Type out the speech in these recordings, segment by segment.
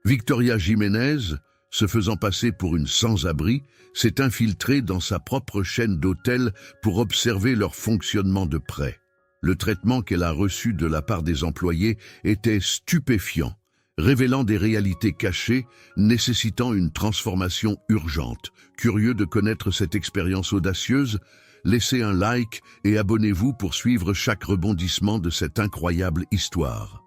Victoria Jiménez, se faisant passer pour une sans-abri, s'est infiltrée dans sa propre chaîne d'hôtels pour observer leur fonctionnement de près. Le traitement qu'elle a reçu de la part des employés était stupéfiant, révélant des réalités cachées nécessitant une transformation urgente. Curieux de connaître cette expérience audacieuse, laissez un like et abonnez-vous pour suivre chaque rebondissement de cette incroyable histoire.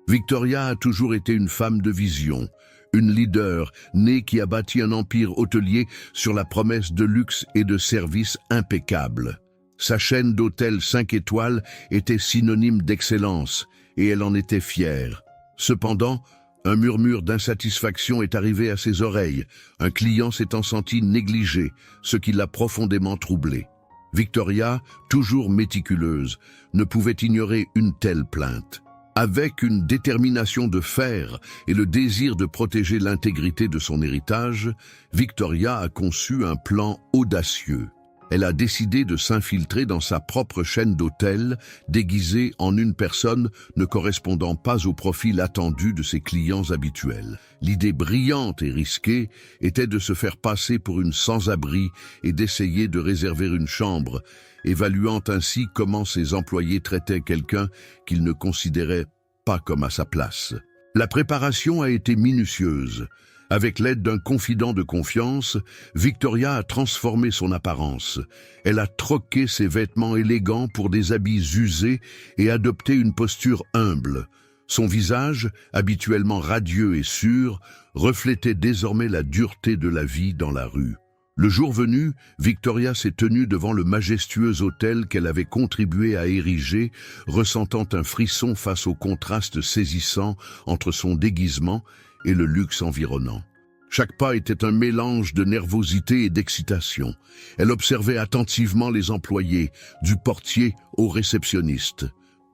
Victoria a toujours été une femme de vision, une leader née qui a bâti un empire hôtelier sur la promesse de luxe et de services impeccables. Sa chaîne d'hôtels 5 étoiles était synonyme d'excellence et elle en était fière. Cependant, un murmure d'insatisfaction est arrivé à ses oreilles, un client s'étant senti négligé, ce qui l'a profondément troublé. Victoria, toujours méticuleuse, ne pouvait ignorer une telle plainte. Avec une détermination de fer et le désir de protéger l'intégrité de son héritage, Victoria a conçu un plan audacieux. Elle a décidé de s'infiltrer dans sa propre chaîne d'hôtels, déguisée en une personne ne correspondant pas au profil attendu de ses clients habituels. L'idée brillante et risquée était de se faire passer pour une sans-abri et d'essayer de réserver une chambre, évaluant ainsi comment ses employés traitaient quelqu'un qu'ils ne considéraient pas comme à sa place. La préparation a été minutieuse. Avec l'aide d'un confident de confiance, Victoria a transformé son apparence. Elle a troqué ses vêtements élégants pour des habits usés et adopté une posture humble. Son visage, habituellement radieux et sûr, reflétait désormais la dureté de la vie dans la rue. Le jour venu, Victoria s'est tenue devant le majestueux hôtel qu'elle avait contribué à ériger, ressentant un frisson face au contraste saisissant entre son déguisement et le luxe environnant. Chaque pas était un mélange de nervosité et d'excitation. Elle observait attentivement les employés, du portier au réceptionniste.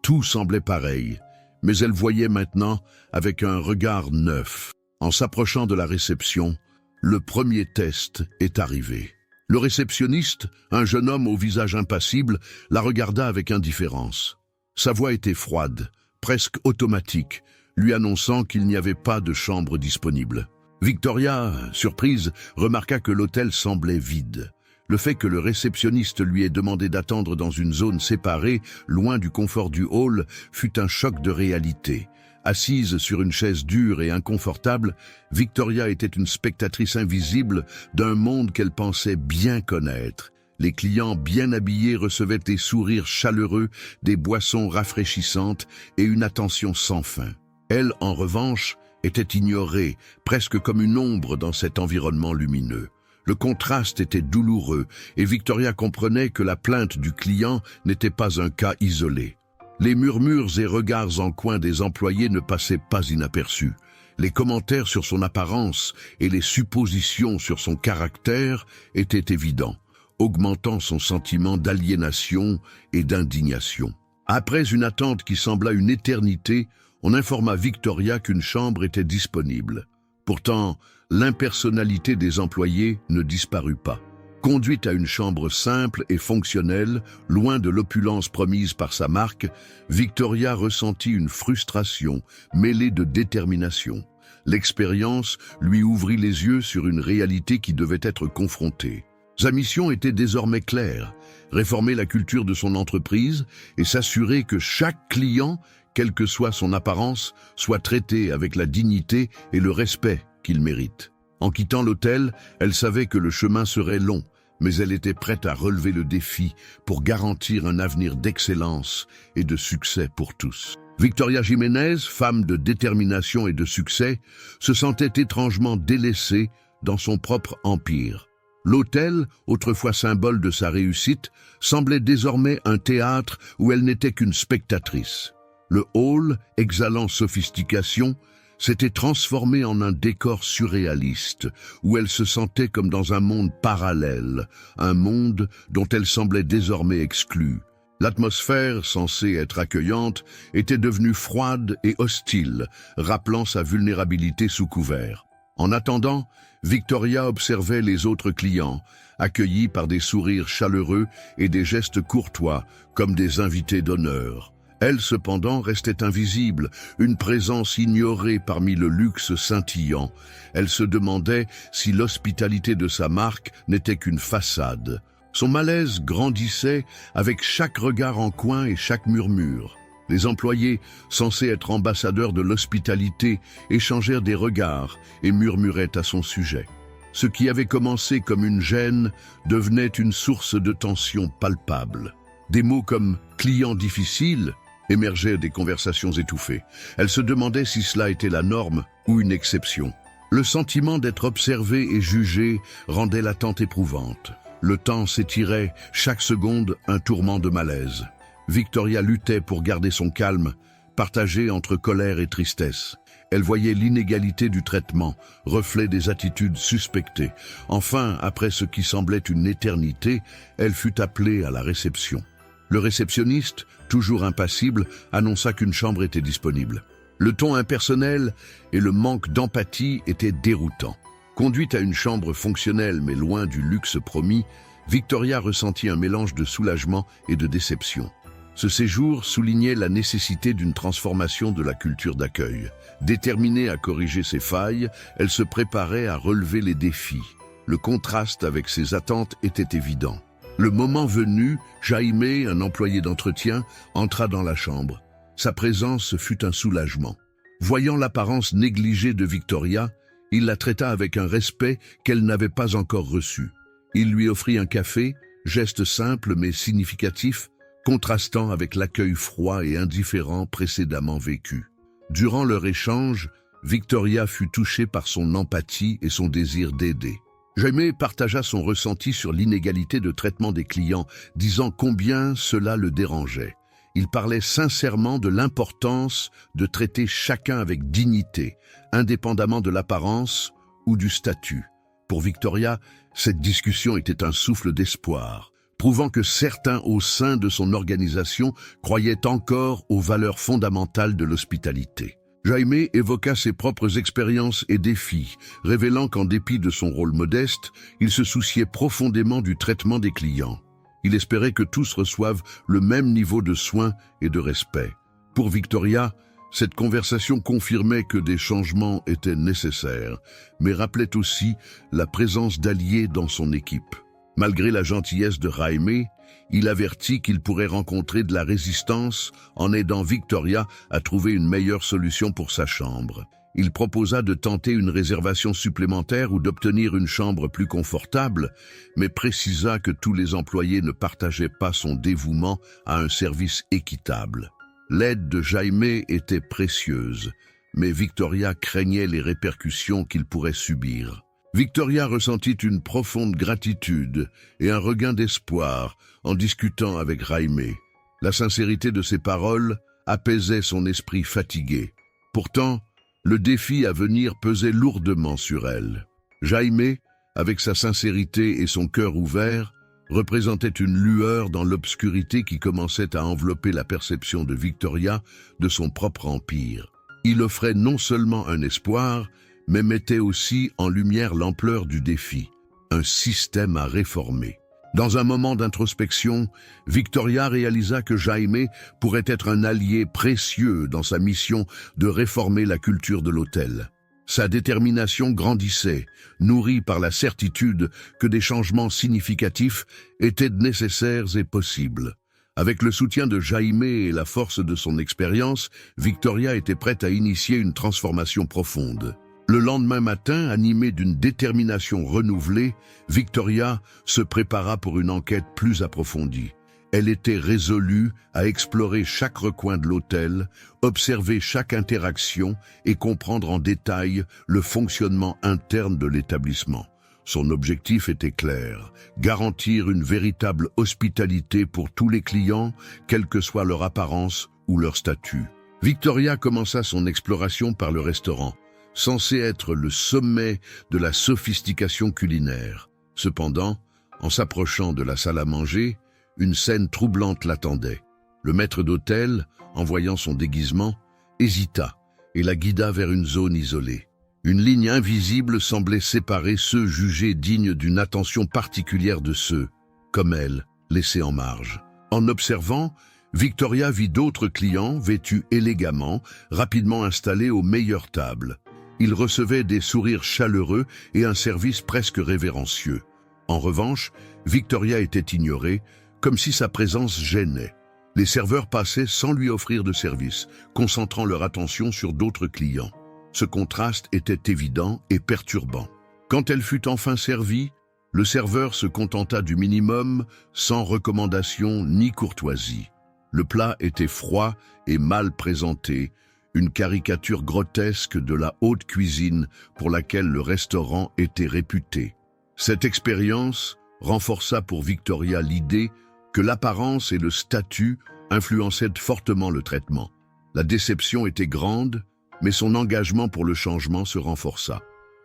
Tout semblait pareil, mais elle voyait maintenant avec un regard neuf. En s'approchant de la réception, le premier test est arrivé. Le réceptionniste, un jeune homme au visage impassible, la regarda avec indifférence. Sa voix était froide, presque automatique, lui annonçant qu'il n'y avait pas de chambre disponible. Victoria, surprise, remarqua que l'hôtel semblait vide. Le fait que le réceptionniste lui ait demandé d'attendre dans une zone séparée, loin du confort du hall, fut un choc de réalité. Assise sur une chaise dure et inconfortable, Victoria était une spectatrice invisible d'un monde qu'elle pensait bien connaître. Les clients bien habillés recevaient des sourires chaleureux, des boissons rafraîchissantes et une attention sans fin. Elle, en revanche, était ignorée, presque comme une ombre dans cet environnement lumineux. Le contraste était douloureux et Victoria comprenait que la plainte du client n'était pas un cas isolé. Les murmures et regards en coin des employés ne passaient pas inaperçus. Les commentaires sur son apparence et les suppositions sur son caractère étaient évidents, augmentant son sentiment d'aliénation et d'indignation. Après une attente qui sembla une éternité, on informa Victoria qu'une chambre était disponible. Pourtant, l'impersonnalité des employés ne disparut pas. Conduite à une chambre simple et fonctionnelle, loin de l'opulence promise par sa marque, Victoria ressentit une frustration mêlée de détermination. L'expérience lui ouvrit les yeux sur une réalité qui devait être confrontée. Sa mission était désormais claire, réformer la culture de son entreprise et s'assurer que chaque client, quelle que soit son apparence, soit traité avec la dignité et le respect qu'il mérite. En quittant l'hôtel, elle savait que le chemin serait long, mais elle était prête à relever le défi pour garantir un avenir d'excellence et de succès pour tous. Victoria Jiménez, femme de détermination et de succès, se sentait étrangement délaissée dans son propre empire. L'hôtel, autrefois symbole de sa réussite, semblait désormais un théâtre où elle n'était qu'une spectatrice. Le hall, exhalant sophistication, s'était transformé en un décor surréaliste, où elle se sentait comme dans un monde parallèle, un monde dont elle semblait désormais exclue. L'atmosphère, censée être accueillante, était devenue froide et hostile, rappelant sa vulnérabilité sous couvert. En attendant, Victoria observait les autres clients, accueillis par des sourires chaleureux et des gestes courtois, comme des invités d'honneur. Elle, cependant, restait invisible, une présence ignorée parmi le luxe scintillant. Elle se demandait si l'hospitalité de sa marque n'était qu'une façade. Son malaise grandissait avec chaque regard en coin et chaque murmure. Les employés, censés être ambassadeurs de l'hospitalité, échangèrent des regards et murmuraient à son sujet. Ce qui avait commencé comme une gêne devenait une source de tension palpable. Des mots comme « client difficile » émergeaient des conversations étouffées. Elle se demandait si cela était la norme ou une exception. Le sentiment d'être observé et jugé rendait l'attente éprouvante. Le temps s'étirait, chaque seconde un tourment de malaise. Victoria luttait pour garder son calme, partagé entre colère et tristesse. Elle voyait l'inégalité du traitement, reflet des attitudes suspectées. Enfin, après ce qui semblait une éternité, elle fut appelée à la réception. Le réceptionniste, toujours impassible, annonça qu'une chambre était disponible. Le ton impersonnel et le manque d'empathie étaient déroutants. Conduite à une chambre fonctionnelle mais loin du luxe promis, Victoria ressentit un mélange de soulagement et de déception. Ce séjour soulignait la nécessité d'une transformation de la culture d'accueil. Déterminée à corriger ses failles, elle se préparait à relever les défis. Le contraste avec ses attentes était évident. Le moment venu, Jaime, un employé d'entretien, entra dans la chambre. Sa présence fut un soulagement. Voyant l'apparence négligée de Victoria, il la traita avec un respect qu'elle n'avait pas encore reçu. Il lui offrit un café, geste simple mais significatif, contrastant avec l'accueil froid et indifférent précédemment vécu. Durant leur échange, Victoria fut touchée par son empathie et son désir d'aider. Jaime partagea son ressenti sur l'inégalité de traitement des clients, disant combien cela le dérangeait. Il parlait sincèrement de l'importance de traiter chacun avec dignité, indépendamment de l'apparence ou du statut. Pour Victoria, cette discussion était un souffle d'espoir, prouvant que certains au sein de son organisation croyaient encore aux valeurs fondamentales de l'hospitalité. Jaime évoqua ses propres expériences et défis, révélant qu'en dépit de son rôle modeste, il se souciait profondément du traitement des clients. Il espérait que tous reçoivent le même niveau de soins et de respect. Pour Victoria, cette conversation confirmait que des changements étaient nécessaires, mais rappelait aussi la présence d'alliés dans son équipe. Malgré la gentillesse de Jaime, il avertit qu'il pourrait rencontrer de la résistance en aidant Victoria à trouver une meilleure solution pour sa chambre. Il proposa de tenter une réservation supplémentaire ou d'obtenir une chambre plus confortable, mais précisa que tous les employés ne partageaient pas son dévouement à un service équitable. L'aide de Jaime était précieuse, mais Victoria craignait les répercussions qu'il pourrait subir. Victoria ressentit une profonde gratitude et un regain d'espoir en discutant avec Jaime. La sincérité de ses paroles apaisait son esprit fatigué. Pourtant, le défi à venir pesait lourdement sur elle. Jaime, avec sa sincérité et son cœur ouvert, représentait une lueur dans l'obscurité qui commençait à envelopper la perception de Victoria de son propre empire. Il offrait non seulement un espoir, mais mettait aussi en lumière l'ampleur du défi, un système à réformer. Dans un moment d'introspection, Victoria réalisa que Jaime pourrait être un allié précieux dans sa mission de réformer la culture de l'hôtel. Sa détermination grandissait, nourrie par la certitude que des changements significatifs étaient nécessaires et possibles. Avec le soutien de Jaime et la force de son expérience, Victoria était prête à initier une transformation profonde. Le lendemain matin, animée d'une détermination renouvelée, Victoria se prépara pour une enquête plus approfondie. Elle était résolue à explorer chaque recoin de l'hôtel, observer chaque interaction et comprendre en détail le fonctionnement interne de l'établissement. Son objectif était clair, garantir une véritable hospitalité pour tous les clients, quelle que soit leur apparence ou leur statut. Victoria commença son exploration par le restaurant, censé être le sommet de la sophistication culinaire. Cependant, en s'approchant de la salle à manger, une scène troublante l'attendait. Le maître d'hôtel, en voyant son déguisement, hésita et la guida vers une zone isolée. Une ligne invisible semblait séparer ceux jugés dignes d'une attention particulière de ceux, comme elle, laissés en marge. En observant, Victoria vit d'autres clients, vêtus élégamment, rapidement installés aux meilleures tables. Ils recevaient des sourires chaleureux et un service presque révérencieux. En revanche, Victoria était ignorée, comme si sa présence gênait. Les serveurs passaient sans lui offrir de service, concentrant leur attention sur d'autres clients. Ce contraste était évident et perturbant. Quand elle fut enfin servie, le serveur se contenta du minimum, sans recommandation ni courtoisie. Le plat était froid et mal présenté, une caricature grotesque de la haute cuisine pour laquelle le restaurant était réputé. Cette expérience renforça pour Victoria l'idée que l'apparence et le statut influençaient fortement le traitement. La déception était grande, mais son engagement pour le changement se renforça.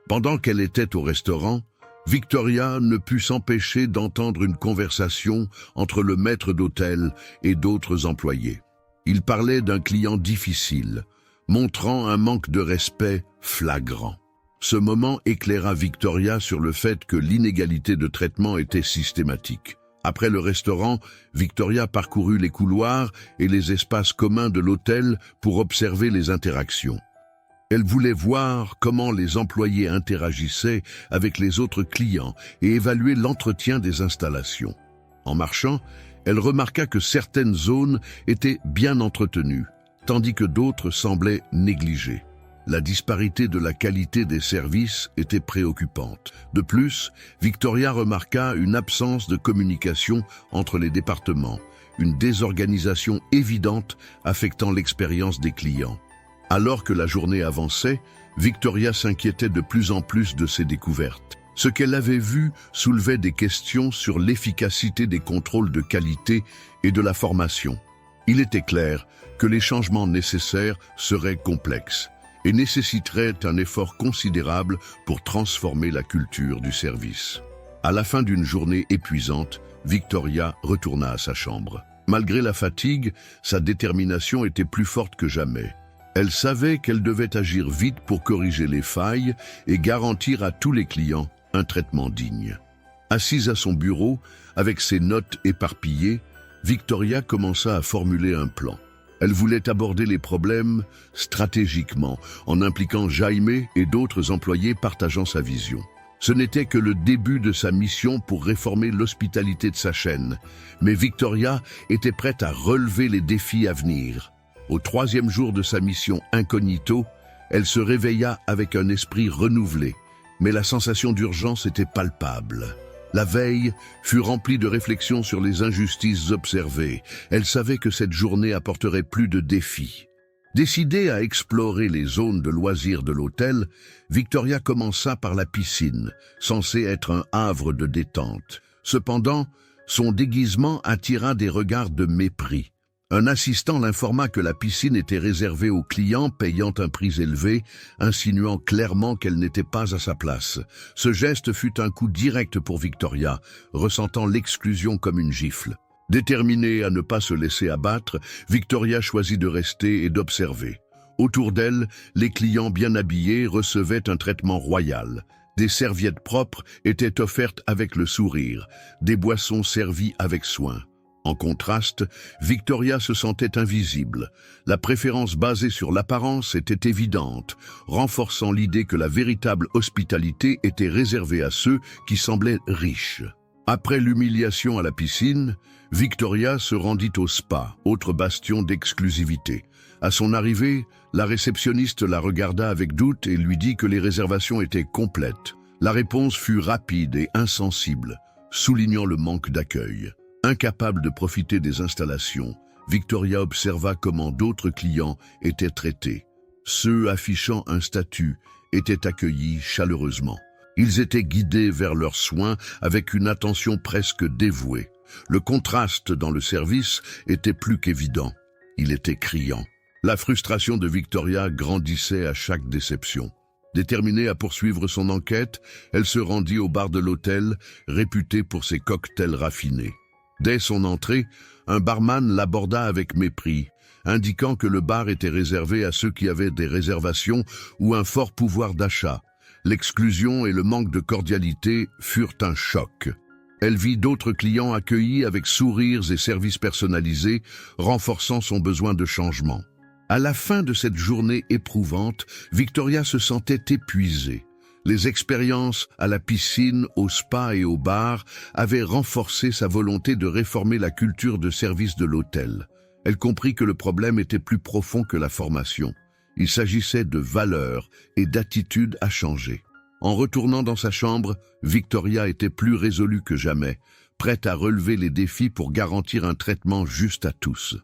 Pendant qu'elle était au restaurant, Victoria ne put s'empêcher d'entendre une conversation entre le maître d'hôtel et d'autres employés. Il parlait d'un client difficile, montrant un manque de respect flagrant. Ce moment éclaira Victoria sur le fait que l'inégalité de traitement était systématique. Après le restaurant, Victoria parcourut les couloirs et les espaces communs de l'hôtel pour observer les interactions. Elle voulait voir comment les employés interagissaient avec les autres clients et évaluer l'entretien des installations. En marchant, elle remarqua que certaines zones étaient bien entretenues, tandis que d'autres semblaient négligées. La disparité de la qualité des services était préoccupante. De plus, Victoria remarqua une absence de communication entre les départements, une désorganisation évidente affectant l'expérience des clients. Alors que la journée avançait, Victoria s'inquiétait de plus en plus de ces découvertes. Ce qu'elle avait vu soulevait des questions sur l'efficacité des contrôles de qualité et de la formation. Il était clair que les changements nécessaires seraient complexes et nécessiterait un effort considérable pour transformer la culture du service. À la fin d'une journée épuisante, Victoria retourna à sa chambre. Malgré la fatigue, sa détermination était plus forte que jamais. Elle savait qu'elle devait agir vite pour corriger les failles et garantir à tous les clients un traitement digne. Assise à son bureau, avec ses notes éparpillées, Victoria commença à formuler un plan. Elle voulait aborder les problèmes stratégiquement, en impliquant Jaime et d'autres employés partageant sa vision. Ce n'était que le début de sa mission pour réformer l'hospitalité de sa chaîne, mais Victoria était prête à relever les défis à venir. Au 3e jour de sa mission incognito, elle se réveilla avec un esprit renouvelé, mais la sensation d'urgence était palpable. La veille fut remplie de réflexions sur les injustices observées. Elle savait que cette journée apporterait plus de défis. Décidée à explorer les zones de loisirs de l'hôtel, Victoria commença par la piscine, censée être un havre de détente. Cependant, son déguisement attira des regards de mépris. Un assistant l'informa que la piscine était réservée aux clients payant un prix élevé, insinuant clairement qu'elle n'était pas à sa place. Ce geste fut un coup direct pour Victoria, ressentant l'exclusion comme une gifle. Déterminée à ne pas se laisser abattre, Victoria choisit de rester et d'observer. Autour d'elle, les clients bien habillés recevaient un traitement royal. Des serviettes propres étaient offertes avec le sourire, des boissons servies avec soin. En contraste, Victoria se sentait invisible. La préférence basée sur l'apparence était évidente, renforçant l'idée que la véritable hospitalité était réservée à ceux qui semblaient riches. Après l'humiliation à la piscine, Victoria se rendit au spa, autre bastion d'exclusivité. À son arrivée, la réceptionniste la regarda avec doute et lui dit que les réservations étaient complètes. La réponse fut rapide et insensible, soulignant le manque d'accueil. Incapable de profiter des installations, Victoria observa comment d'autres clients étaient traités. Ceux affichant un statut étaient accueillis chaleureusement. Ils étaient guidés vers leurs soins avec une attention presque dévouée. Le contraste dans le service était plus qu'évident. Il était criant. La frustration de Victoria grandissait à chaque déception. Déterminée à poursuivre son enquête, elle se rendit au bar de l'hôtel, réputé pour ses cocktails raffinés. Dès son entrée, un barman l'aborda avec mépris, indiquant que le bar était réservé à ceux qui avaient des réservations ou un fort pouvoir d'achat. L'exclusion et le manque de cordialité furent un choc. Elle vit d'autres clients accueillis avec sourires et services personnalisés, renforçant son besoin de changement. À la fin de cette journée éprouvante, Victoria se sentait épuisée. Les expériences à la piscine, au spa et au bar avaient renforcé sa volonté de réformer la culture de service de l'hôtel. Elle comprit que le problème était plus profond que la formation. Il s'agissait de valeurs et d'attitudes à changer. En retournant dans sa chambre, Victoria était plus résolue que jamais, prête à relever les défis pour garantir un traitement juste à tous.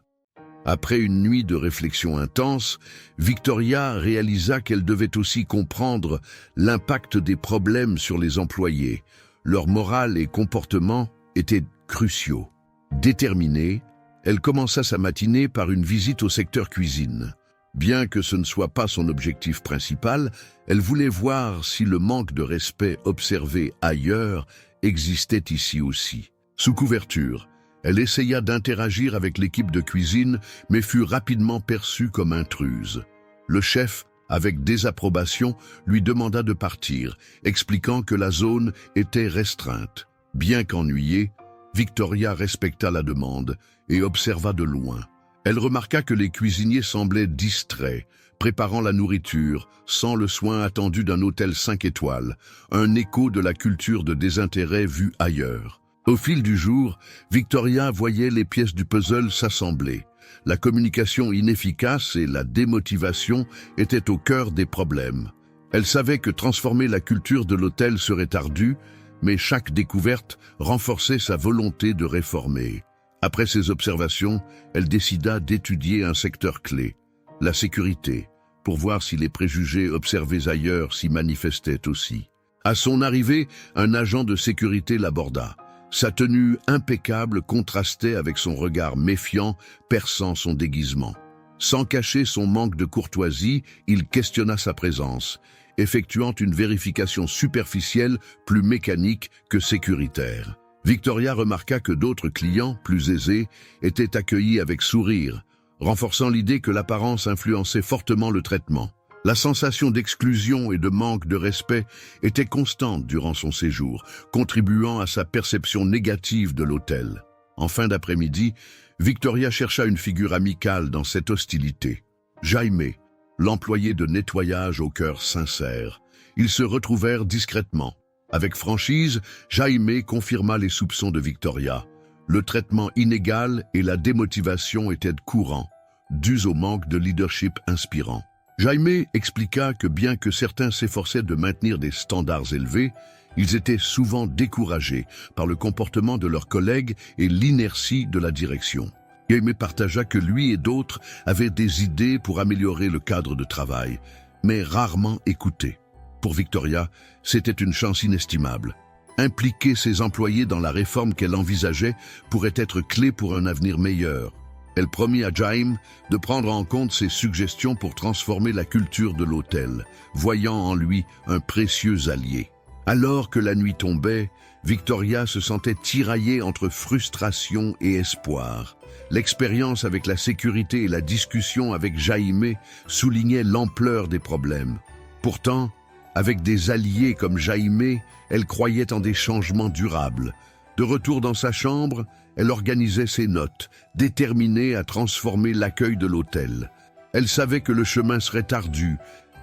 Après une nuit de réflexion intense, Victoria réalisa qu'elle devait aussi comprendre l'impact des problèmes sur les employés. Leur morale et comportement étaient cruciaux. Déterminée, elle commença sa matinée par une visite au secteur cuisine. Bien que ce ne soit pas son objectif principal, elle voulait voir si le manque de respect observé ailleurs existait ici aussi. Sous couverture, elle essaya d'interagir avec l'équipe de cuisine, mais fut rapidement perçue comme intruse. Le chef, avec désapprobation, lui demanda de partir, expliquant que la zone était restreinte. Bien qu'ennuyée, Victoria respecta la demande et observa de loin. Elle remarqua que les cuisiniers semblaient distraits, préparant la nourriture, sans le soin attendu d'un hôtel 5 étoiles, un écho de la culture de désintérêt vue ailleurs. Au fil du jour, Victoria voyait les pièces du puzzle s'assembler. La communication inefficace et la démotivation étaient au cœur des problèmes. Elle savait que transformer la culture de l'hôtel serait ardu, mais chaque découverte renforçait sa volonté de réformer. Après ces observations, elle décida d'étudier un secteur clé, la sécurité, pour voir si les préjugés observés ailleurs s'y manifestaient aussi. À son arrivée, un agent de sécurité l'aborda. Sa tenue impeccable contrastait avec son regard méfiant, perçant son déguisement. Sans cacher son manque de courtoisie, il questionna sa présence, effectuant une vérification superficielle plus mécanique que sécuritaire. Victoria remarqua que d'autres clients, plus aisés, étaient accueillis avec sourire, renforçant l'idée que l'apparence influençait fortement le traitement. La sensation d'exclusion et de manque de respect était constante durant son séjour, contribuant à sa perception négative de l'hôtel. En fin d'après-midi, Victoria chercha une figure amicale dans cette hostilité. Jaime, l'employé de nettoyage au cœur sincère. Ils se retrouvèrent discrètement. Avec franchise, Jaime confirma les soupçons de Victoria. Le traitement inégal et la démotivation étaient courants, dus au manque de leadership inspirant. Jaime expliqua que bien que certains s'efforçaient de maintenir des standards élevés, ils étaient souvent découragés par le comportement de leurs collègues et l'inertie de la direction. Jaime partagea que lui et d'autres avaient des idées pour améliorer le cadre de travail, mais rarement écoutés. Pour Victoria, c'était une chance inestimable. Impliquer ses employés dans la réforme qu'elle envisageait pourrait être clé pour un avenir meilleur. Elle promit à Jaime de prendre en compte ses suggestions pour transformer la culture de l'hôtel, voyant en lui un précieux allié. Alors que la nuit tombait, Victoria se sentait tiraillée entre frustration et espoir. L'expérience avec la sécurité et la discussion avec Jaime soulignaient l'ampleur des problèmes. Pourtant, avec des alliés comme Jaime, elle croyait en des changements durables. De retour dans sa chambre, elle organisait ses notes, déterminée à transformer l'accueil de l'hôtel. Elle savait que le chemin serait ardu,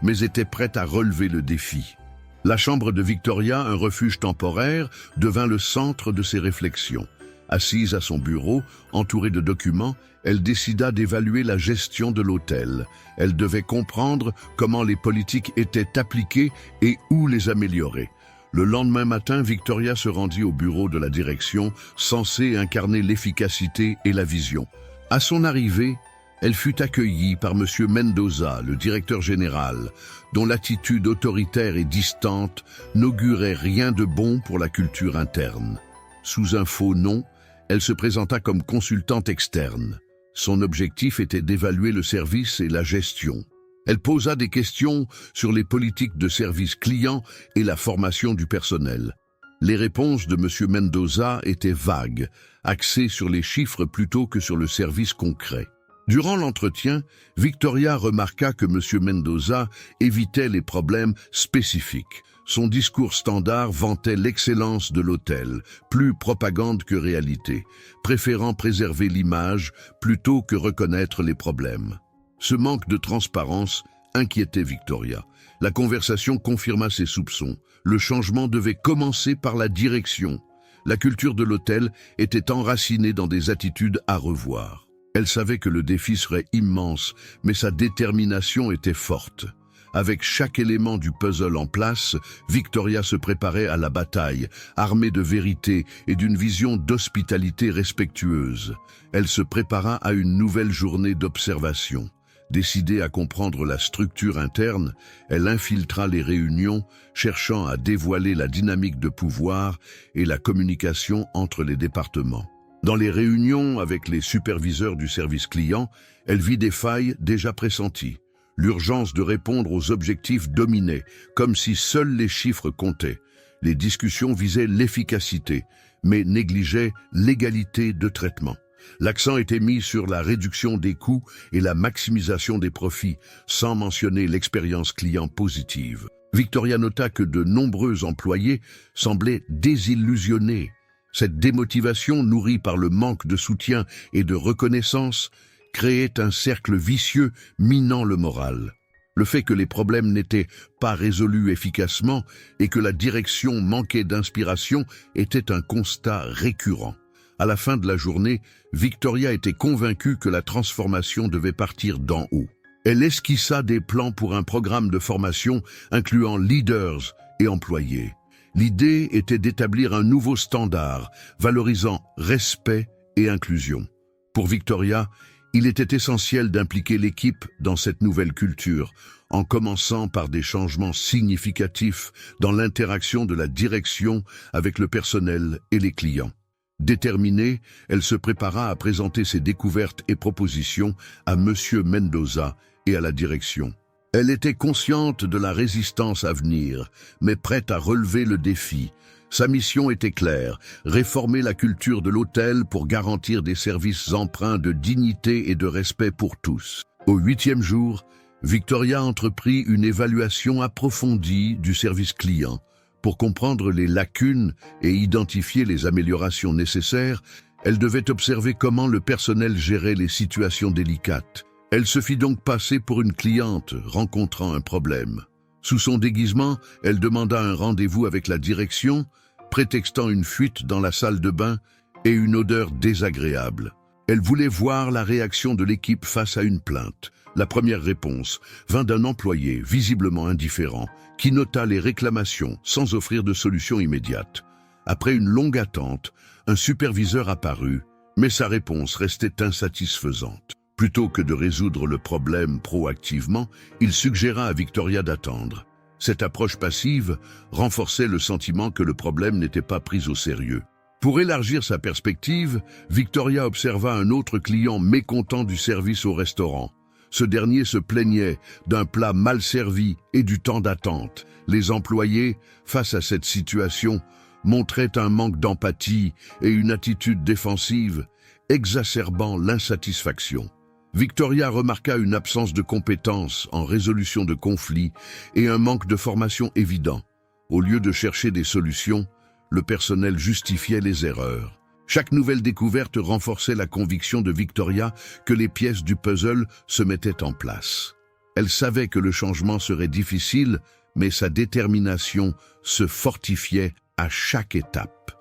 mais était prête à relever le défi. La chambre de Victoria, un refuge temporaire, devint le centre de ses réflexions. Assise à son bureau, entourée de documents, elle décida d'évaluer la gestion de l'hôtel. Elle devait comprendre comment les politiques étaient appliquées et où les améliorer. Le lendemain matin, Victoria se rendit au bureau de la direction, censée incarner l'efficacité et la vision. À son arrivée, elle fut accueillie par M. Mendoza, le directeur général, dont l'attitude autoritaire et distante n'augurait rien de bon pour la culture interne. Sous un faux nom, elle se présenta comme consultante externe. Son objectif était d'évaluer le service et la gestion. Elle posa des questions sur les politiques de service client et la formation du personnel. Les réponses de M. Mendoza étaient vagues, axées sur les chiffres plutôt que sur le service concret. Durant l'entretien, Victoria remarqua que M. Mendoza évitait les problèmes spécifiques. Son discours standard vantait l'excellence de l'hôtel, plus propagande que réalité, préférant préserver l'image plutôt que reconnaître les problèmes. Ce manque de transparence inquiétait Victoria. La conversation confirma ses soupçons. Le changement devait commencer par la direction. La culture de l'hôtel était enracinée dans des attitudes à revoir. Elle savait que le défi serait immense, mais sa détermination était forte. Avec chaque élément du puzzle en place, Victoria se préparait à la bataille, armée de vérité et d'une vision d'hospitalité respectueuse. Elle se prépara à une nouvelle journée d'observation. Décidée à comprendre la structure interne, elle infiltra les réunions, cherchant à dévoiler la dynamique de pouvoir et la communication entre les départements. Dans les réunions avec les superviseurs du service client, elle vit des failles déjà pressenties. L'urgence de répondre aux objectifs dominait, comme si seuls les chiffres comptaient. Les discussions visaient l'efficacité, mais négligeaient l'égalité de traitement. L'accent était mis sur la réduction des coûts et la maximisation des profits, sans mentionner l'expérience client positive. Victoria nota que de nombreux employés semblaient désillusionnés. Cette démotivation, nourrie par le manque de soutien et de reconnaissance, créait un cercle vicieux minant le moral. Le fait que les problèmes n'étaient pas résolus efficacement et que la direction manquait d'inspiration était un constat récurrent. À la fin de la journée, Victoria était convaincue que la transformation devait partir d'en haut. Elle esquissa des plans pour un programme de formation incluant leaders et employés. L'idée était d'établir un nouveau standard, valorisant respect et inclusion. Pour Victoria, il était essentiel d'impliquer l'équipe dans cette nouvelle culture, en commençant par des changements significatifs dans l'interaction de la direction avec le personnel et les clients. Déterminée, elle se prépara à présenter ses découvertes et propositions à M. Mendoza et à la direction. Elle était consciente de la résistance à venir, mais prête à relever le défi. Sa mission était claire, réformer la culture de l'hôtel pour garantir des services empreints de dignité et de respect pour tous. Au 8e jour, Victoria entreprit une évaluation approfondie du service client. Pour comprendre les lacunes et identifier les améliorations nécessaires, elle devait observer comment le personnel gérait les situations délicates. Elle se fit donc passer pour une cliente rencontrant un problème. Sous son déguisement, elle demanda un rendez-vous avec la direction, prétextant une fuite dans la salle de bain et une odeur désagréable. Elle voulait voir la réaction de l'équipe face à une plainte. La première réponse vint d'un employé visiblement indifférent, qui nota les réclamations sans offrir de solution immédiate. Après une longue attente, un superviseur apparut, mais sa réponse restait insatisfaisante. Plutôt que de résoudre le problème proactivement, il suggéra à Victoria d'attendre. Cette approche passive renforçait le sentiment que le problème n'était pas pris au sérieux. Pour élargir sa perspective, Victoria observa un autre client mécontent du service au restaurant. Ce dernier se plaignait d'un plat mal servi et du temps d'attente. Les employés, face à cette situation, montraient un manque d'empathie et une attitude défensive, exacerbant l'insatisfaction. Victoria remarqua une absence de compétences en résolution de conflits et un manque de formation évident. Au lieu de chercher des solutions, le personnel justifiait les erreurs. Chaque nouvelle découverte renforçait la conviction de Victoria que les pièces du puzzle se mettaient en place. Elle savait que le changement serait difficile, mais sa détermination se fortifiait à chaque étape.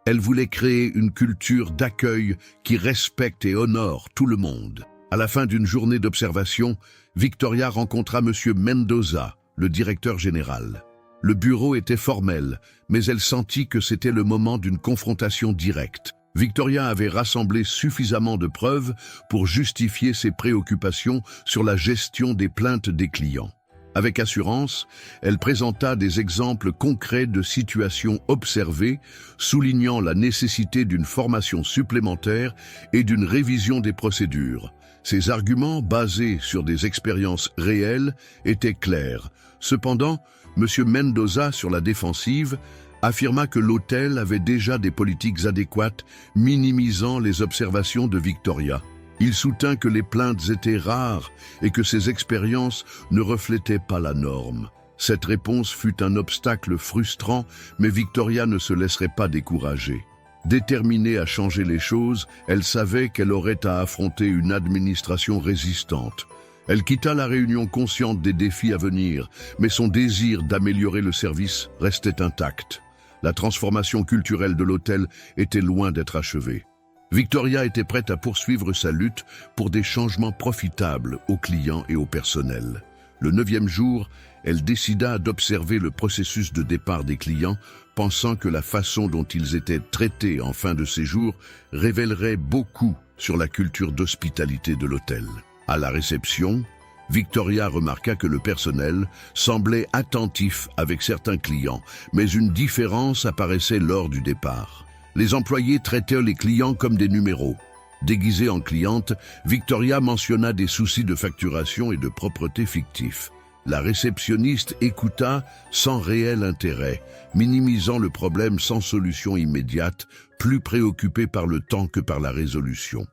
Elle voulait créer une culture d'accueil qui respecte et honore tout le monde. À la fin d'une journée d'observation, Victoria rencontra M. Mendoza, le directeur général. Le bureau était formel, mais elle sentit que c'était le moment d'une confrontation directe. Victoria avait rassemblé suffisamment de preuves pour justifier ses préoccupations sur la gestion des plaintes des clients. Avec assurance, elle présenta des exemples concrets de situations observées, soulignant la nécessité d'une formation supplémentaire et d'une révision des procédures. Ces arguments, basés sur des expériences réelles, étaient clairs. Cependant, M. Mendoza, sur la défensive, affirma que l'hôtel avait déjà des politiques adéquates, minimisant les observations de Victoria. Il soutint que les plaintes étaient rares et que ces expériences ne reflétaient pas la norme. Cette réponse fut un obstacle frustrant, mais Victoria ne se laisserait pas décourager. Déterminée à changer les choses, elle savait qu'elle aurait à affronter une administration résistante. Elle quitta la réunion consciente des défis à venir, mais son désir d'améliorer le service restait intact. La transformation culturelle de l'hôtel était loin d'être achevée. Victoria était prête à poursuivre sa lutte pour des changements profitables aux clients et au personnel. Le 9e jour, elle décida d'observer le processus de départ des clients, pensant que la façon dont ils étaient traités en fin de séjour révélerait beaucoup sur la culture d'hospitalité de l'hôtel. À la réception, Victoria remarqua que le personnel semblait attentif avec certains clients, mais une différence apparaissait lors du départ. Les employés traitaient les clients comme des numéros. Déguisée en cliente, Victoria mentionna des soucis de facturation et de propreté fictifs. La réceptionniste écouta sans réel intérêt, minimisant le problème sans solution immédiate, plus préoccupée par le temps que par la résolution.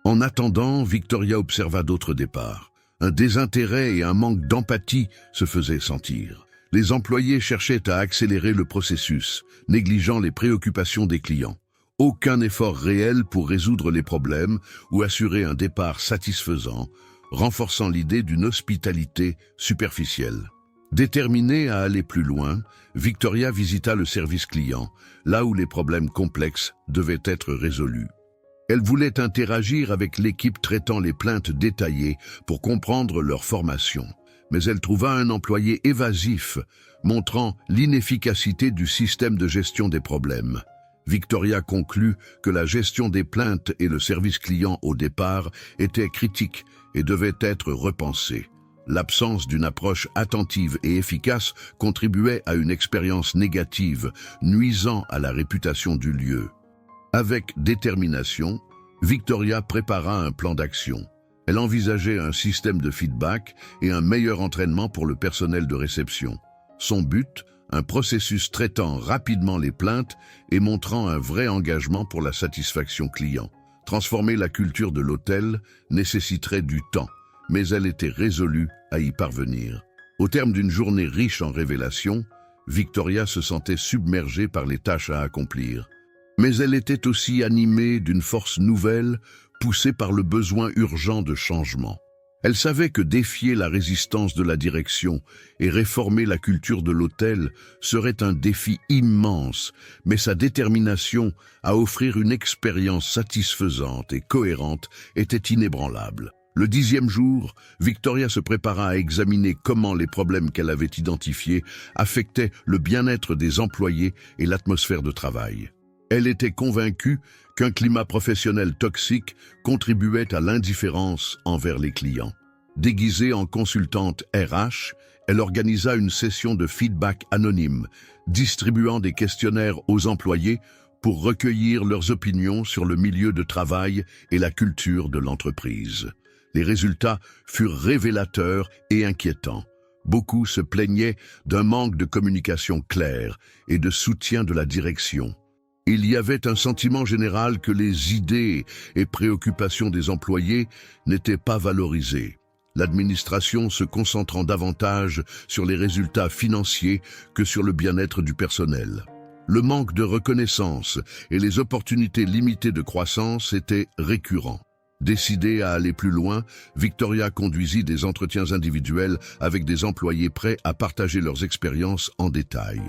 En attendant, Victoria observa d'autres départs. Un désintérêt et un manque d'empathie se faisaient sentir. Les employés cherchaient à accélérer le processus, négligeant les préoccupations des clients. Aucun effort réel pour résoudre les problèmes ou assurer un départ satisfaisant, renforçant l'idée d'une hospitalité superficielle. Déterminée à aller plus loin, Victoria visita le service client, là où les problèmes complexes devaient être résolus. Elle voulait interagir avec l'équipe traitant les plaintes détaillées pour comprendre leur formation. Mais elle trouva un employé évasif, montrant l'inefficacité du système de gestion des problèmes. Victoria conclut que la gestion des plaintes et le service client au départ étaient critiques et devaient être repensés. L'absence d'une approche attentive et efficace contribuait à une expérience négative, nuisant à la réputation du lieu. Avec détermination, Victoria prépara un plan d'action. Elle envisageait un système de feedback et un meilleur entraînement pour le personnel de réception. Son but, un processus traitant rapidement les plaintes et montrant un vrai engagement pour la satisfaction client. Transformer la culture de l'hôtel nécessiterait du temps, mais elle était résolue à y parvenir. Au terme d'une journée riche en révélations, Victoria se sentait submergée par les tâches à accomplir. Mais elle était aussi animée d'une force nouvelle, poussée par le besoin urgent de changement. Elle savait que défier la résistance de la direction et réformer la culture de l'hôtel serait un défi immense, mais sa détermination à offrir une expérience satisfaisante et cohérente était inébranlable. Le 10e jour, Victoria se prépara à examiner comment les problèmes qu'elle avait identifiés affectaient le bien-être des employés et l'atmosphère de travail. Elle était convaincue qu'un climat professionnel toxique contribuait à l'indifférence envers les clients. Déguisée en consultante RH, elle organisa une session de feedback anonyme, distribuant des questionnaires aux employés pour recueillir leurs opinions sur le milieu de travail et la culture de l'entreprise. Les résultats furent révélateurs et inquiétants. Beaucoup se plaignaient d'un manque de communication claire et de soutien de la direction. Il y avait un sentiment général que les idées et préoccupations des employés n'étaient pas valorisées. L'administration se concentrant davantage sur les résultats financiers que sur le bien-être du personnel. Le manque de reconnaissance et les opportunités limitées de croissance étaient récurrents. Décidée à aller plus loin, Victoria conduisit des entretiens individuels avec des employés prêts à partager leurs expériences en détail.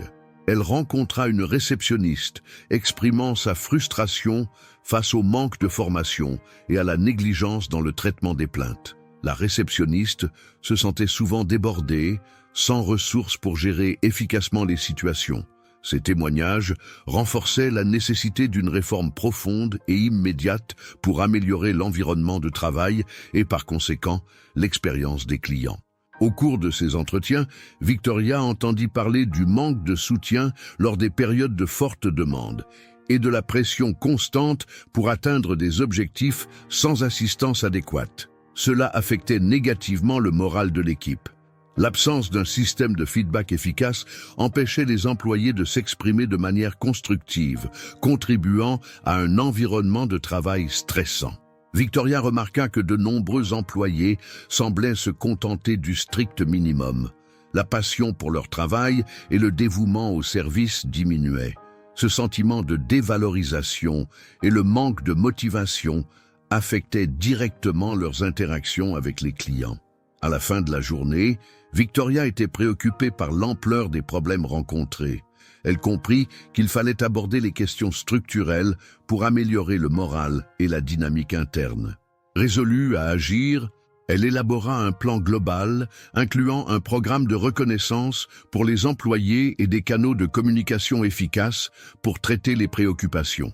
Elle rencontra une réceptionniste, exprimant sa frustration face au manque de formation et à la négligence dans le traitement des plaintes. La réceptionniste se sentait souvent débordée, sans ressources pour gérer efficacement les situations. Ces témoignages renforçaient la nécessité d'une réforme profonde et immédiate pour améliorer l'environnement de travail et par conséquent l'expérience des clients. Au cours de ces entretiens, Victoria entendit parler du manque de soutien lors des périodes de forte demande et de la pression constante pour atteindre des objectifs sans assistance adéquate. Cela affectait négativement le moral de l'équipe. L'absence d'un système de feedback efficace empêchait les employés de s'exprimer de manière constructive, contribuant à un environnement de travail stressant. Victoria remarqua que de nombreux employés semblaient se contenter du strict minimum. La passion pour leur travail et le dévouement au service diminuaient. Ce sentiment de dévalorisation et le manque de motivation affectaient directement leurs interactions avec les clients. À la fin de la journée, Victoria était préoccupée par l'ampleur des problèmes rencontrés. Elle comprit qu'il fallait aborder les questions structurelles pour améliorer le moral et la dynamique interne. Résolue à agir, elle élabora un plan global incluant un programme de reconnaissance pour les employés et des canaux de communication efficaces pour traiter les préoccupations.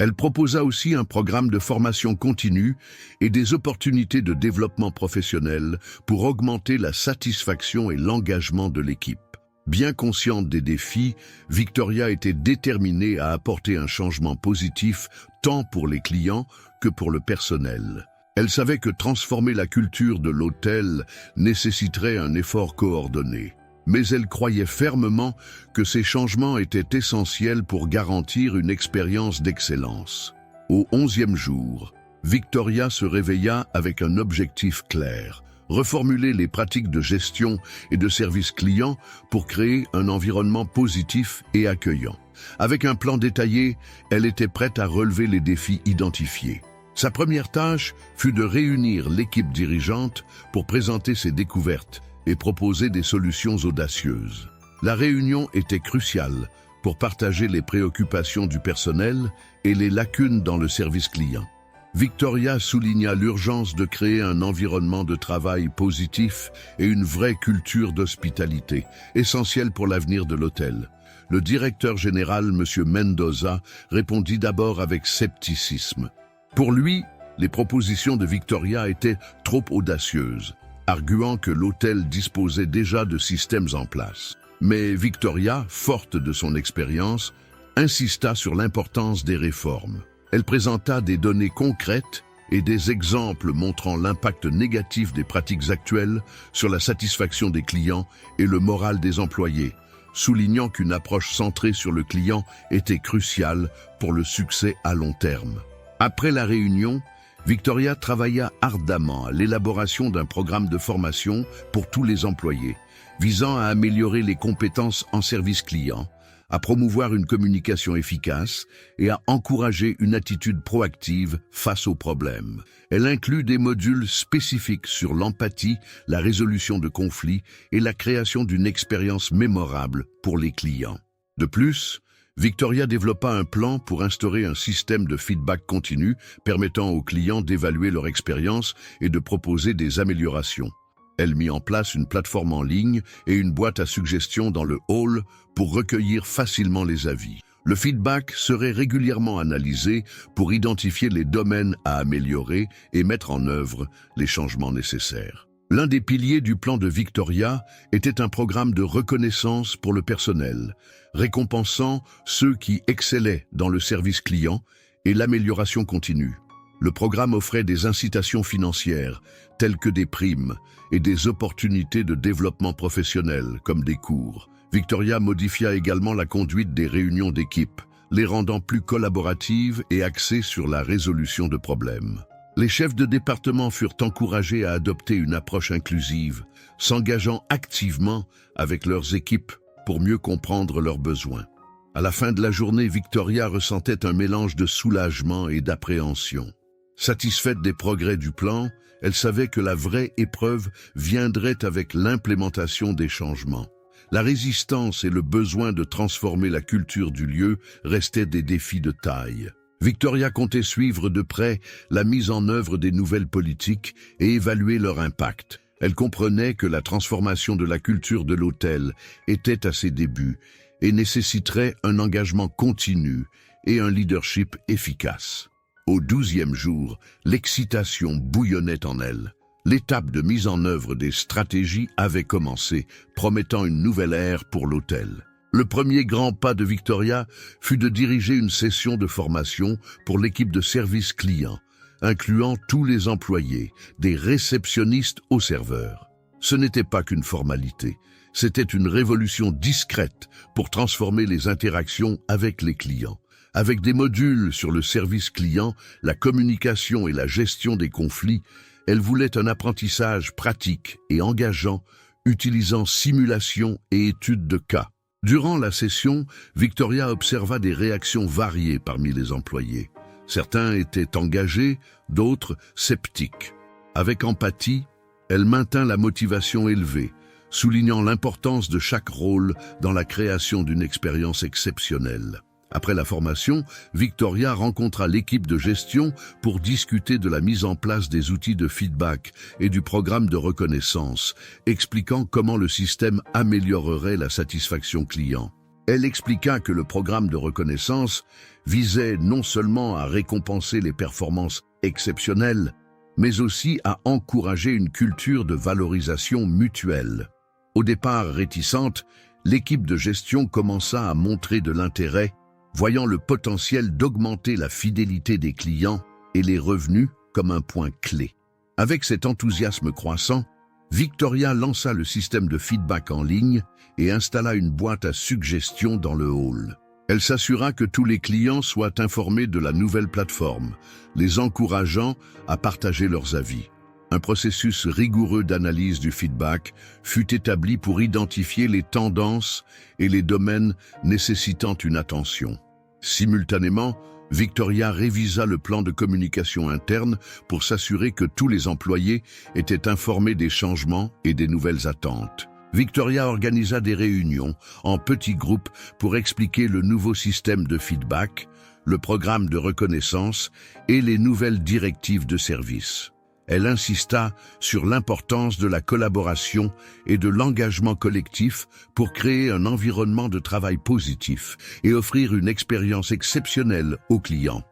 Elle proposa aussi un programme de formation continue et des opportunités de développement professionnel pour augmenter la satisfaction et l'engagement de l'équipe. Bien consciente des défis, Victoria était déterminée à apporter un changement positif tant pour les clients que pour le personnel. Elle savait que transformer la culture de l'hôtel nécessiterait un effort coordonné. Mais elle croyait fermement que ces changements étaient essentiels pour garantir une expérience d'excellence. Au 11e jour, Victoria se réveilla avec un objectif clair: reformuler les pratiques de gestion et de service client pour créer un environnement positif et accueillant. Avec un plan détaillé, elle était prête à relever les défis identifiés. Sa première tâche fut de réunir l'équipe dirigeante pour présenter ses découvertes et proposer des solutions audacieuses. La réunion était cruciale pour partager les préoccupations du personnel et les lacunes dans le service client. Victoria souligna l'urgence de créer un environnement de travail positif et une vraie culture d'hospitalité, essentielle pour l'avenir de l'hôtel. Le directeur général, M. Mendoza, répondit d'abord avec scepticisme. Pour lui, les propositions de Victoria étaient trop audacieuses, arguant que l'hôtel disposait déjà de systèmes en place. Mais Victoria, forte de son expérience, insista sur l'importance des réformes. Elle présenta des données concrètes et des exemples montrant l'impact négatif des pratiques actuelles sur la satisfaction des clients et le moral des employés, soulignant qu'une approche centrée sur le client était cruciale pour le succès à long terme. Après la réunion, Victoria travailla ardemment à l'élaboration d'un programme de formation pour tous les employés, visant à améliorer les compétences en service client, à promouvoir une communication efficace et à encourager une attitude proactive face aux problèmes. Elle inclut des modules spécifiques sur l'empathie, la résolution de conflits et la création d'une expérience mémorable pour les clients. De plus, Victoria développa un plan pour instaurer un système de feedback continu permettant aux clients d'évaluer leur expérience et de proposer des améliorations. Elle mit en place une plateforme en ligne et une boîte à suggestions dans le hall pour recueillir facilement les avis. Le feedback serait régulièrement analysé pour identifier les domaines à améliorer et mettre en œuvre les changements nécessaires. L'un des piliers du plan de Victoria était un programme de reconnaissance pour le personnel, récompensant ceux qui excellaient dans le service client et l'amélioration continue. Le programme offrait des incitations financières, telles que des primes, et des opportunités de développement professionnel, comme des cours. Victoria modifia également la conduite des réunions d'équipe, les rendant plus collaboratives et axées sur la résolution de problèmes. Les chefs de département furent encouragés à adopter une approche inclusive, s'engageant activement avec leurs équipes pour mieux comprendre leurs besoins. À la fin de la journée, Victoria ressentait un mélange de soulagement et d'appréhension. Satisfaite des progrès du plan, elle savait que la vraie épreuve viendrait avec l'implémentation des changements. La résistance et le besoin de transformer la culture du lieu restaient des défis de taille. Victoria comptait suivre de près la mise en œuvre des nouvelles politiques et évaluer leur impact. Elle comprenait que la transformation de la culture de l'hôtel était à ses débuts et nécessiterait un engagement continu et un leadership efficace. Au 12e jour, l'excitation bouillonnait en elle. L'étape de mise en œuvre des stratégies avait commencé, promettant une nouvelle ère pour l'hôtel. Le premier grand pas de Victoria fut de diriger une session de formation pour l'équipe de service client, incluant tous les employés, des réceptionnistes aux serveurs. Ce n'était pas qu'une formalité, c'était une révolution discrète pour transformer les interactions avec les clients. Avec des modules sur le service client, la communication et la gestion des conflits, elle voulait un apprentissage pratique et engageant, utilisant simulation et études de cas. Durant la session, Victoria observa des réactions variées parmi les employés. Certains étaient engagés, d'autres sceptiques. Avec empathie, elle maintint la motivation élevée, soulignant l'importance de chaque rôle dans la création d'une expérience exceptionnelle. Après la formation, Victoria rencontra l'équipe de gestion pour discuter de la mise en place des outils de feedback et du programme de reconnaissance, expliquant comment le système améliorerait la satisfaction client. Elle expliqua que le programme de reconnaissance visait non seulement à récompenser les performances exceptionnelles, mais aussi à encourager une culture de valorisation mutuelle. Au départ réticente, l'équipe de gestion commença à montrer de l'intérêt, voyant le potentiel d'augmenter la fidélité des clients et les revenus comme un point clé. Avec cet enthousiasme croissant, Victoria lança le système de feedback en ligne et installa une boîte à suggestions dans le hall. Elle s'assura que tous les clients soient informés de la nouvelle plateforme, les encourageant à partager leurs avis. Un processus rigoureux d'analyse du feedback fut établi pour identifier les tendances et les domaines nécessitant une attention. Simultanément, Victoria révisa le plan de communication interne pour s'assurer que tous les employés étaient informés des changements et des nouvelles attentes. Victoria organisa des réunions en petits groupes pour expliquer le nouveau système de feedback, le programme de reconnaissance et les nouvelles directives de service. Elle insista sur l'importance de la collaboration et de l'engagement collectif pour créer un environnement de travail positif et offrir une expérience exceptionnelle aux clients.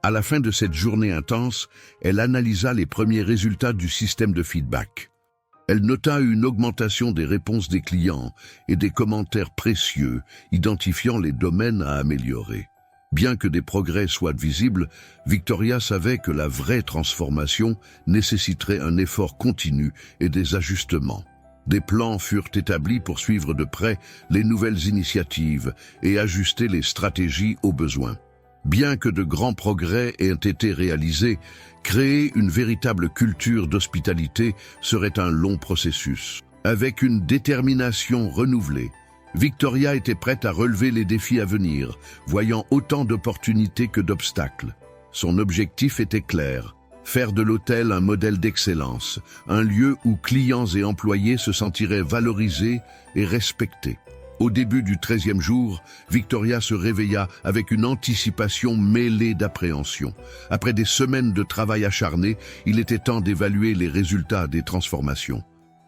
À la fin de cette journée intense, elle analysa les premiers résultats du système de feedback. Elle nota une augmentation des réponses des clients et des commentaires précieux, identifiant les domaines à améliorer. Bien que des progrès soient visibles, Victoria savait que la vraie transformation nécessiterait un effort continu et des ajustements. Des plans furent établis pour suivre de près les nouvelles initiatives et ajuster les stratégies aux besoins. Bien que de grands progrès aient été réalisés, créer une véritable culture d'hospitalité serait un long processus. Avec une détermination renouvelée, Victoria était prête à relever les défis à venir, voyant autant d'opportunités que d'obstacles. Son objectif était clair, faire de l'hôtel un modèle d'excellence, un lieu où clients et employés se sentiraient valorisés et respectés. Au début du 13e jour, Victoria se réveilla avec une anticipation mêlée d'appréhension. Après des semaines de travail acharné, il était temps d'évaluer les résultats des transformations.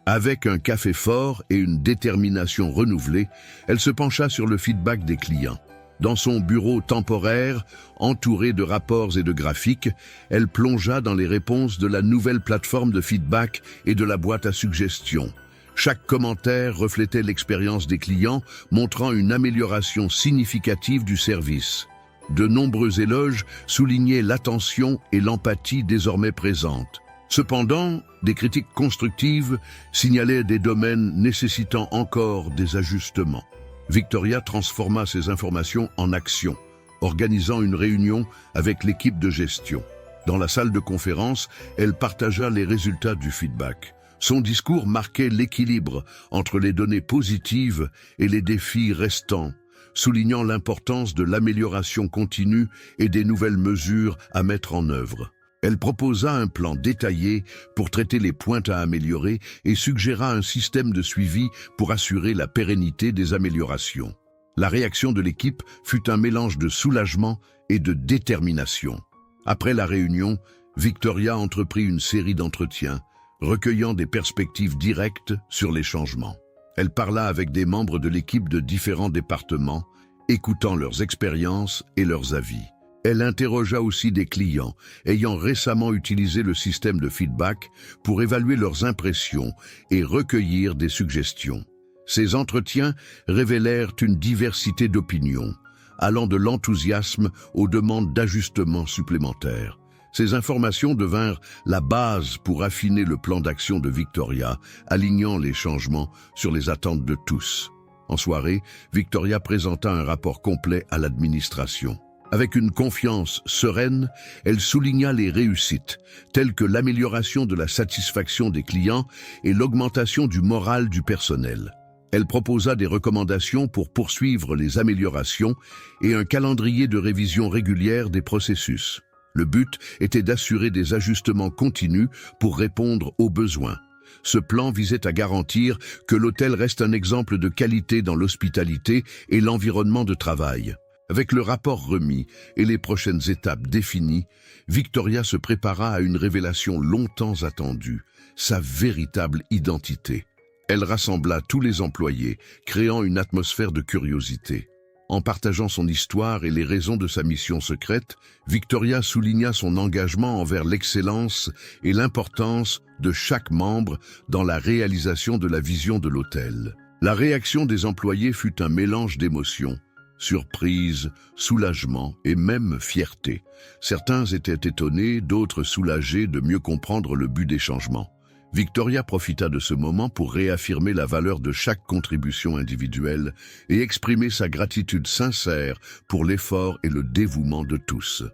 Avec un café fort et une détermination renouvelée, elle se pencha sur le feedback des clients. Dans son bureau temporaire, entouré de rapports et de graphiques, elle plongea dans les réponses de la nouvelle plateforme de feedback et de la boîte à suggestions. Chaque commentaire reflétait l'expérience des clients, montrant une amélioration significative du service. De nombreux éloges soulignaient l'attention et l'empathie désormais présentes. Cependant, des critiques constructives signalaient des domaines nécessitant encore des ajustements. Victoria transforma ces informations en action, organisant une réunion avec l'équipe de gestion. Dans la salle de conférence, elle partagea les résultats du feedback. Son discours marquait l'équilibre entre les données positives et les défis restants, soulignant l'importance de l'amélioration continue et des nouvelles mesures à mettre en œuvre. Elle proposa un plan détaillé pour traiter les points à améliorer et suggéra un système de suivi pour assurer la pérennité des améliorations. La réaction de l'équipe fut un mélange de soulagement et de détermination. Après la réunion, Victoria entreprit une série d'entretiens, recueillant des perspectives directes sur les changements. Elle parla avec des membres de l'équipe de différents départements, écoutant leurs expériences et leurs avis. Elle interrogea aussi des clients ayant récemment utilisé le système de feedback pour évaluer leurs impressions et recueillir des suggestions. Ces entretiens révélèrent une diversité d'opinions, allant de l'enthousiasme aux demandes d'ajustements supplémentaires. Ces informations devinrent la base pour affiner le plan d'action de Victoria, alignant les changements sur les attentes de tous. En soirée, Victoria présenta un rapport complet à l'administration. Avec une confiance sereine, elle souligna les réussites, telles que l'amélioration de la satisfaction des clients et l'augmentation du moral du personnel. Elle proposa des recommandations pour poursuivre les améliorations et un calendrier de révision régulière des processus. Le but était d'assurer des ajustements continus pour répondre aux besoins. Ce plan visait à garantir que l'hôtel reste un exemple de qualité dans l'hospitalité et l'environnement de travail. Avec le rapport remis et les prochaines étapes définies, Victoria se prépara à une révélation longtemps attendue, sa véritable identité. Elle rassembla tous les employés, créant une atmosphère de curiosité. En partageant son histoire et les raisons de sa mission secrète, Victoria souligna son engagement envers l'excellence et l'importance de chaque membre dans la réalisation de la vision de l'hôtel. La réaction des employés fut un mélange d'émotions. Surprise, soulagement et même fierté. Certains étaient étonnés, d'autres soulagés de mieux comprendre le but des changements. Victoria profita de ce moment pour réaffirmer la valeur de chaque contribution individuelle et exprimer sa gratitude sincère pour l'effort et le dévouement de tous.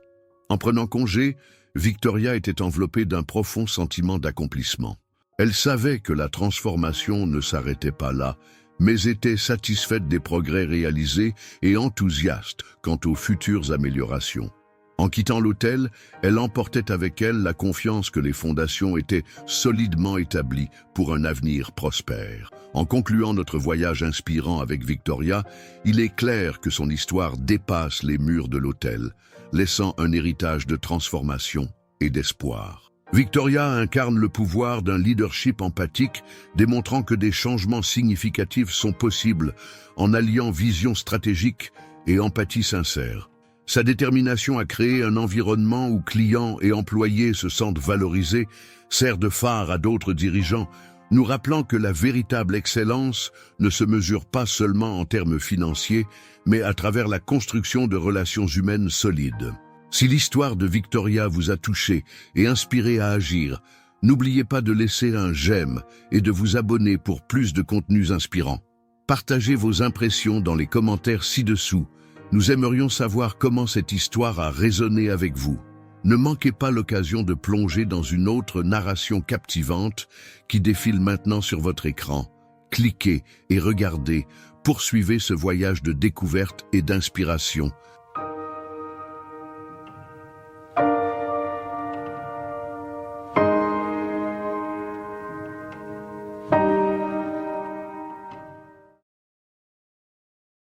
En prenant congé, Victoria était enveloppée d'un profond sentiment d'accomplissement. Elle savait que la transformation ne s'arrêtait pas là, mais était satisfaite des progrès réalisés et enthousiaste quant aux futures améliorations. En quittant l'hôtel, elle emportait avec elle la confiance que les fondations étaient solidement établies pour un avenir prospère. En concluant notre voyage inspirant avec Victoria, il est clair que son histoire dépasse les murs de l'hôtel, laissant un héritage de transformation et d'espoir. Victoria incarne le pouvoir d'un leadership empathique, démontrant que des changements significatifs sont possibles en alliant vision stratégique et empathie sincère. Sa détermination à créer un environnement où clients et employés se sentent valorisés sert de phare à d'autres dirigeants, nous rappelant que la véritable excellence ne se mesure pas seulement en termes financiers, mais à travers la construction de relations humaines solides. Si l'histoire de Victoria vous a touché et inspiré à agir, n'oubliez pas de laisser un j'aime et de vous abonner pour plus de contenus inspirants. Partagez vos impressions dans les commentaires ci-dessous. Nous aimerions savoir comment cette histoire a résonné avec vous. Ne manquez pas l'occasion de plonger dans une autre narration captivante qui défile maintenant sur votre écran. Cliquez et regardez, poursuivez ce voyage de découverte et d'inspiration.